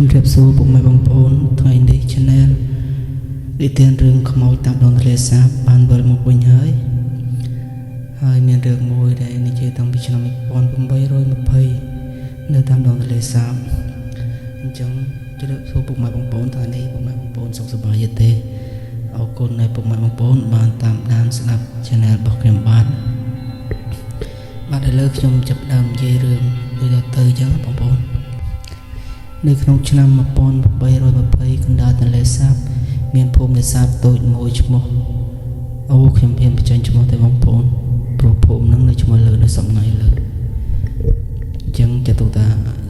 ជំរាបសួរពុកម៉ែបងប្អូនថ្ងៃនេះ Channel និទានរឿងខ្មោចតាមដងទន្លេសាបបានវិលមកវិញហើយមានរឿងមួយដែលនិយាយតាំងពីឆ្នាំ1820នៅតាមដងទន្លេសាបអញ្ចឹងជំរាបសួរពុកម៉ែបងប្អូនថ្ងៃនេះពុកម៉ែបងប្អូនសុខសប្បាយទេអរគុណដែលពុកម៉ែបងប្អូនបានតាមដានស្ដាប់ Channel របស់ខ្ញុំបាទឥឡូវខ្ញុំចាប់ផ្ដើមនិយាយរឿងដូចទៅអញ្ចឹងបងប្អូននៅក្នុងឆ្នាំ1820កណ្ដាលទន្លេសាបមានភូមិនេសាទតូចមួយឈ្មោះខ្ញុំហ៊ានបញ្ចេញឈ្មោះទៅបងប្អូនព្រោះភូមិហ្នឹងនៅឈ្មោះលើនៅសំថ្ងៃលើអញ្ចឹងចាត់ទុកថា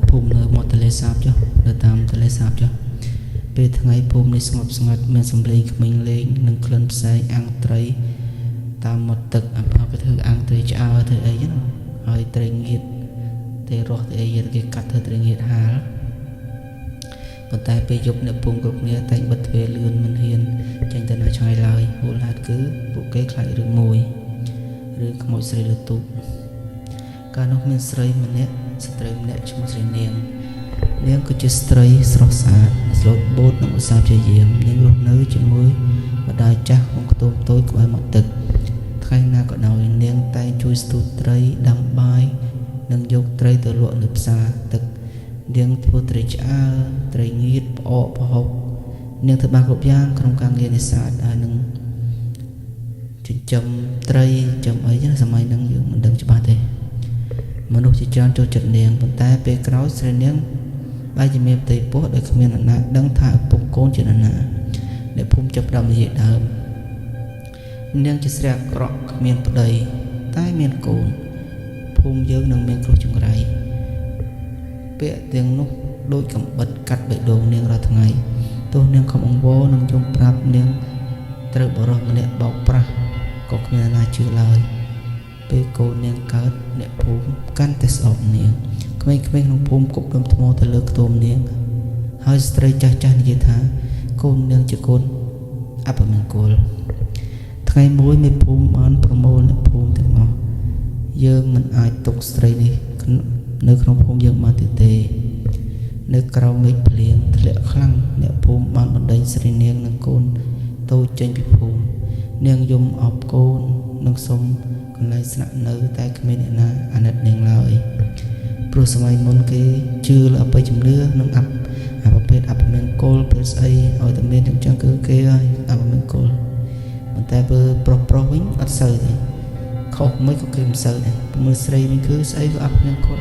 ភូមិនៅមាត់ទន្លេសាបចុះនៅតាមទន្លេសាបចុះពេលថ្ងៃភូមិនេះស្ងប់ស្ងាត់មានសំឡេងក្មេងលេងនិងក្លិនផ្សែងអាំងត្រីតាមមាត់ទឹកអភិធ្វើអាំងត្រីឆ្អើធ្វើអីហ្នឹងហើយត្រីងៀតទេរស់ទេអីគេកាត់ធ្វើត្រីងៀតហាលប៉ុន្តែពេលយប់អ្នកភូមិគ្រប់គ្នាតែងបិទទ្វារលឿនមិនហ៊ានចេញទៅណាឆ្ងាយឡើយមូលហេតុគឺពួកគេខ្លាចរឿងមួយរឿងខ្មោចស្រីលើទូកកាលនោះមានស្ត្រីម្នាក់ឈ្មោះស្រីនាងគឺជាស្ត្រីស្រស់ស្អាតស្លូតបូតនិងឧស្សាហ៍ព្យាយាមនាងរស់នៅជាមួយម្ដាយចាស់ក្នុងខ្ទមតូចក្បែរមាត់ទឹកថ្ងៃណាក៏ដោយនាងតែងជួយស្ទូចត្រីដាំបាយនិងយកត្រីទៅលក់នៅផ្សារទឹកនាងធ្វើត្រីឆ្អើត្រីងៀតផ្អកប្រហុកនាងធ្វើបានគ្រប់យ៉ាងក្នុងការងារនេសាទហើយនឹងចិញ្ចឹមត្រីចិញ្ចឹមអីចឹងសម័យហ្នឹងយើងមិនដឹងច្បាស់ទេមនុស្សជាច្រើនចូលចិត្តនាងប៉ុន្តែពេលក្រោយស្រីនាងបែរជាមានផ្ទៃពោះដោយគ្មានអ្នកណាដឹងថាឪពុកកូនជានរណាអ្នកភូមិចាប់ផ្ដើមនិយាយដើមនាងជាស្រីអាក្រក់គ្មានប្តីតែមានកូនភូមិយើងនឹងមានគ្រោះចង្រៃពាក្យទាំងនោះដូចកំបិតកាត់បេះដូងនាងរាល់ថ្ងៃទោះនាងខំអង្វរនឹងយំប្រាប់នាងត្រូវបរិះម្នាក់បោកប្រាស់ក៏គ្មានអ្នកណាជឿឡើយពេលកូននាងកើតអ្នកភូមិកាន់តែស្អប់នាងក្មេងៗក្នុងភូមិគប់ដុំថ្មទៅលើខ្ទមនាងហើយស្ត្រីចាស់និយាយថាកូននាងជាកូនអពមង្គលថ្ងៃមួយមេភូមិបានប្រមូលអ្នកភូមិទាំងអស់យើងមិនអាចទុកស្ត្រីនេះនៅក្នុងភូមិយើងបានទេនៅក្រៅមេឃភ្លៀងធ្លាក់ខ្លាំងអ្នកភូមិបានបណ្ដេញស្រីនាងនិងកូនតូចចេញពីភូមិនាងយំអបកូននិងសុំកន្លែងស្នាក់នៅតែគ្មានអ្នកណាអាណិតនាងឡើយព្រោះសម័យមុនគេជឿលើអបិយជំនឿនិងប្រភេទអពមង្គលពេលស្អីឲ្យតែមានចឹងគឺគេហើយអពមង្គលប៉ុន្តែបើប្រុសវិញអត់សូវទេខុសមួយក៏គេមិនសូវដែរមើលស្រីវិញគឺស្អីក៏អពមង្គល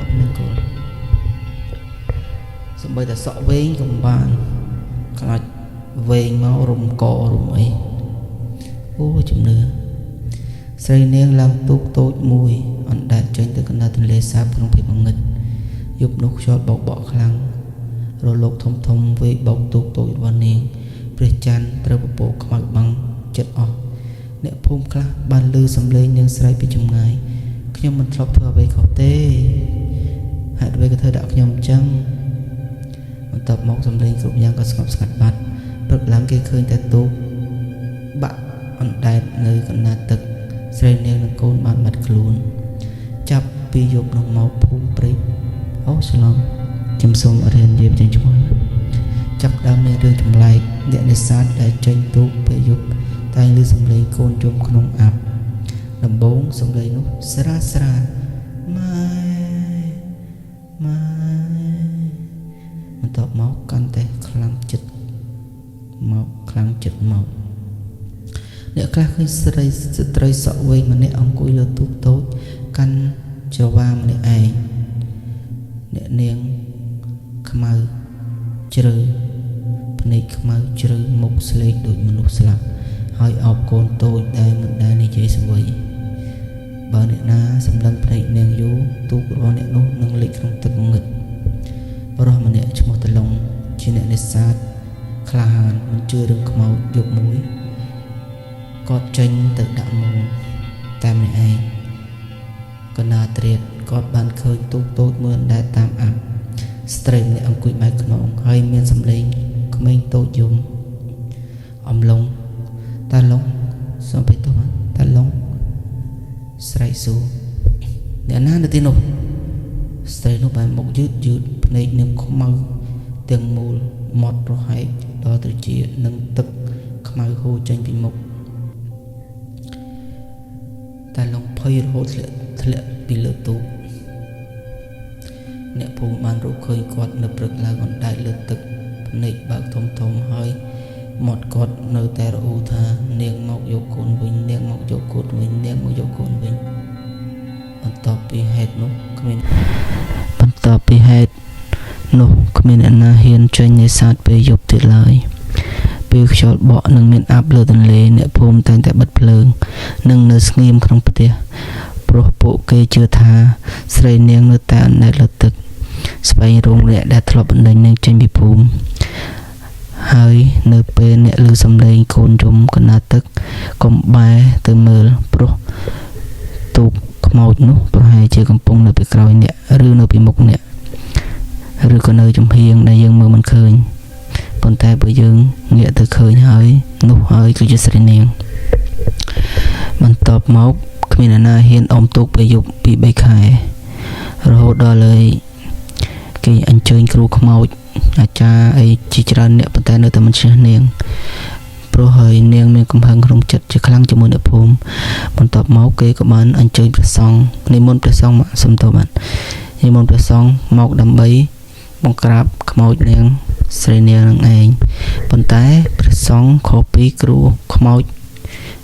សំបីតែសក់វែងក៏មិនបានខ្លាចវែងមករំករំអីជំនឿស្រីនាងឡើងទូកតូចមួយអណ្ដែតចេញទៅកណ្ដាលទន្លេសាបក្នុងភាពងឹតយប់នោះខ្យល់បោកបក់ខ្លាំងរលកធំវេបោកទូកតូចរបស់នាងព្រះច័ន្ទត្រូវពពកខ្មៅបាំងចិត្តអស់អ្នកភូមិខ្លះបានឮសំឡេងនាងស្រែកពីចម្ងាយខ្ញុំមិនធ្លាប់ធ្វើអ្វីខុសទេហេតុអ្វីក៏ធ្វើដាក់ខ្ញុំអញ្ចឹងបន្ទាប់មកសំឡេងគ្រប់យ៉ាងក៏ស្ងប់ស្ងាត់បាត់ព្រឹកឡើងគេឃើញតែទូកបាក់អណ្ដែតនៅកណ្ដាលទឹកស្រីនាងនិងកូនបានបាត់ខ្លួនចាប់ពីយប់នោះមកភូមិព្រៃច្រឡំខ្ញុំសូមរៀននិយាយចេញឈ្មោះចាប់ដើមមានរឿងចម្លែកអ្នកនេសាទដែលចេញទូកពេលយប់តែងឮសំឡេងកូនយំក្នុងអាប់ដំបូងសំឡេងនោះស្រាម៉ែបន្ទាប់មកកាន់តែខ្លាំងចិត្តមកអ្នកខ្លះឃើញស្ត្រីសក់វែងម្នាក់អង្គុយលើទូកតូចកាន់ច្រវាម្នាក់ឯងអ្នកនាងខ្មៅជ្រៅភ្នែកខ្មៅជ្រៅមុខស្លេកដូចមនុស្សស្លាប់ហើយអោបកូនតូចដែលមិនដែលនិយាយស្វីបើអ្នកណាសម្លឹងភ្នែកនាងយូរទូករបស់អ្នកនោះនឹងលិចក្នុងទឹកងឹតបរិះម្នាក់ឈ្មោះតឡុងជាអ្នកនេសាទក្លាហានមិនជឿរឿងខ្មោចយប់មួយគាត់ចេញទៅដាក់មូនតែម្នាក់ឯងកណ្ដាលត្រៀតគាត់បានឃើញទូកតូចមួយដែលតាមអាប់ស្ត្រីម្នាក់អង្គុយបែរខ្នងហើយមានសំឡេងក្មេងតូចយំអំឡុងតាឡុងសូមបិទទៅតាឡុងស្រែកសួរអ្នកណានៅទីនោះស្ត្រីនោះបែរមុខយឺតភ្នែកនឹងខ្មៅ ទាំងមូលមាត់រហែកដល់ត្រជានិងទឹកខ្មៅហូរចេញពីមុខតែលងភ័យរហូតធ្លាក់ពីលើទូកអ្នកភូមិបានរកឃើញគាត់នៅព្រឹកឡើងអណ្ដែតលើទឹកភ្នែកបើកធំហើយមាត់គាត់នៅតែរអ៊ូថានាងមកយកកូនវិញនាងមកយកកូនវិញនាងមកយកកូនវិញបន្ទាប់ពីហេតុនោះគ្មានអ្នកណាហ៊ានចេញនេសាទពេលយប់ទៀតឡើយពេលខ្យល់បក់និងមានអាប់លើទន្លេអ្នកភូមិតែងតែបិទភ្លើងនិងនៅស្ងៀមក្នុងផ្ទះព្រោះពួកគេជឿថាស្រីនាងនៅតែអណ្ដែតលើទឹកស្វែងរកអ្នកដែលធ្លាប់បណ្ដេញនាងចេញពីភូមិហើយនៅពេលអ្នកឮសំឡេងកូនយំកណ្ដាលទឹកកុំបែរទៅមើលព្រោះទូកខ្មោចនោះប្រហែលជាកំពុងនៅពីក្រោយអ្នកឬនៅពីមុខអ្នកឬក៏នៅចំហៀងដែលយើងមើលមិនឃើញប៉ុន្តែបើយើងងាកទៅឃើញហើយនោះហើយគឺជាស្រីនាងបន្ទាប់មកគ្មានអ្នកណាហ៊ានអុំទូកពេលយប់ពី3ខែរហូតដល់លើគេអញ្ជើញគ្រូខ្មោចអាចារ្យអីជាច្រើនអ្នកប៉ុន្តែនៅតែមិនឈ្នះនាងព្រោះហើយនាងមានកំហឹងក្នុងចិត្តជាខ្លាំងជាមួយអ្នកភូមិបន្ទាប់មកគេក៏បានអញ្ជើញព្រះសង្ឃនិមន្តព្រះសង្ឃមកសំទោសបាននិមន្តព្រះសង្ឃមកដើម្បីបង្ក្រាបខ្មោចនាងស្រីនាងនឹងឯងប៉ុន្តែព្រះសង្ឃខុសពីគ្រូខ្មោច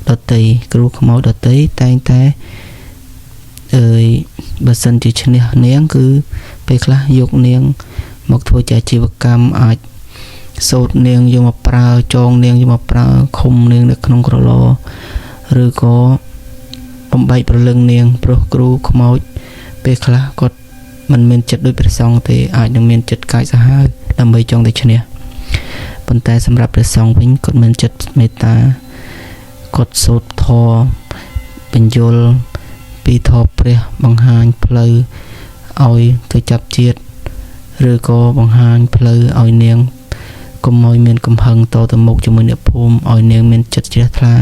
ដតីគ្រូខ្មោចដតីតែងតែបើសិនជាឈ្នះនាងគឺពេលខ្លះយកនាងមកធ្វើជាអាជីវកម្មអាចសូត្រនាងយកមកប្រើចងនាងយកមកប្រើឃុំនាងនៅក្នុងក្រឡឬក៏បំបែកប្រលឹងនាងព្រោះគ្រូខ្មោចពេលខ្លះគាត់មិនមានចិត្តដូចព្រះសង្ឃទេអាចនឹងមានចិត្តកាចសាហាវដើម្បីចង់តែឈ្នះប៉ុន្តែសម្រាប់ព្រះសង្ឃវិញគាត់មានចិត្តមេត្តាគាត់សូត្រធម៌បញ្យលពីធម៌ព្រះបង្ហាញផ្លូវឲ្យទៅចាប់ជាតិឬក៏បង្ហាញផ្លូវឲ្យនាងកុំឲ្យមានកំហឹងតទៅមុខជាមួយអ្នកភូមិឲ្យនាងមានចិត្តជ្រះថ្លា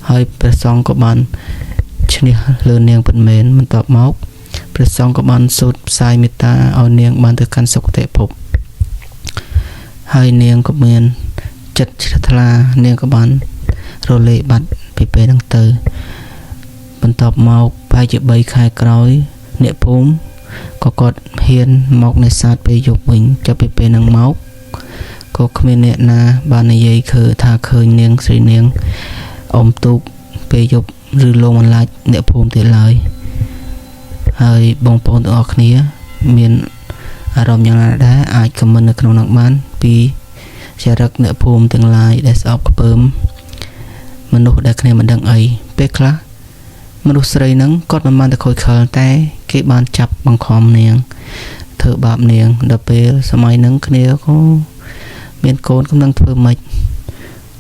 ហើយព្រះសង្ឃក៏បានឈ្នះលើនាងពិតមែនបន្ទាប់មកព្រះសង្ឃក៏បានសូត្រផ្សាយមេត្តាឲ្យនាងបានទៅកាន់សុគតិភពហើយនាងក៏មានចិត្តជ្រះថ្លានាងក៏បានរលាយបាត់ពីពេលហ្នឹងទៅបន្ទាប់មកប្រហែលជា3ខែក្រោយអ្នកភូមិក៏គាត់ហ៊ានមកនេសាទពេលយប់វិញចាប់ពីពេលហ្នឹងមកក៏គ្មានអ្នកណាបាននិយាយថាឃើញនាងស្រីនាងអុំទូកពេលយប់ឬលងបន្លាចអ្នកភូមិទៀតឡើយហើយបងប្អូនទាំងអស់គ្នាមានអារម្មណ៍យ៉ាងណាដែរអាចខមមិននៅក្នុងនោះបានពីចរិតអ្នកភូមិទាំងឡាយដែលស្អប់ខ្ពើមមនុស្សដែលគ្នាមិនដឹងអីពេលខ្លះមនុស្សស្រីហ្នឹងគាត់មិនបានទៅខូចខលតែគេបានចាប់បង្ខំនាងធ្វើបាបនាងដល់ពេលសម័យហ្នឹងគ្នាក៏មានកូនកំពុងធ្វើម៉េច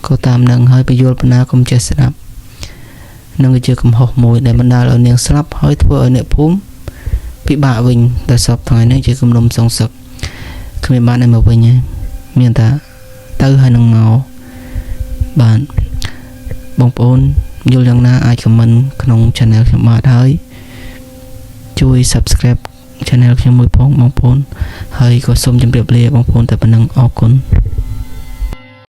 ក៏តាមនឹងហើយពយល់បណ្ណាកុំចេះស្ដាប់នឹងជាកំហុសមួយដែលបណ្ដាលឲ្យនាងស្លាប់ហើយធ្វើឲ្យអ្នកភូមិពិបាកវិញដល់សពថ្ងៃនេះជាគំនុំសងសឹកគ្មានបានឲ្យមកវិញទេមានតែទៅហើយនឹងមកបានបងប្អូនយល់យ៉ាងណាអាចខមមិនក្នុង channel ខ្ញុំបាទហើយជួយ subscribe channel ខ្ញុំមួយផងបងប្អូនហើយក៏សូមជម្រាបលាបងប្អូនតែប៉ុណ្្នឹងអរគុណ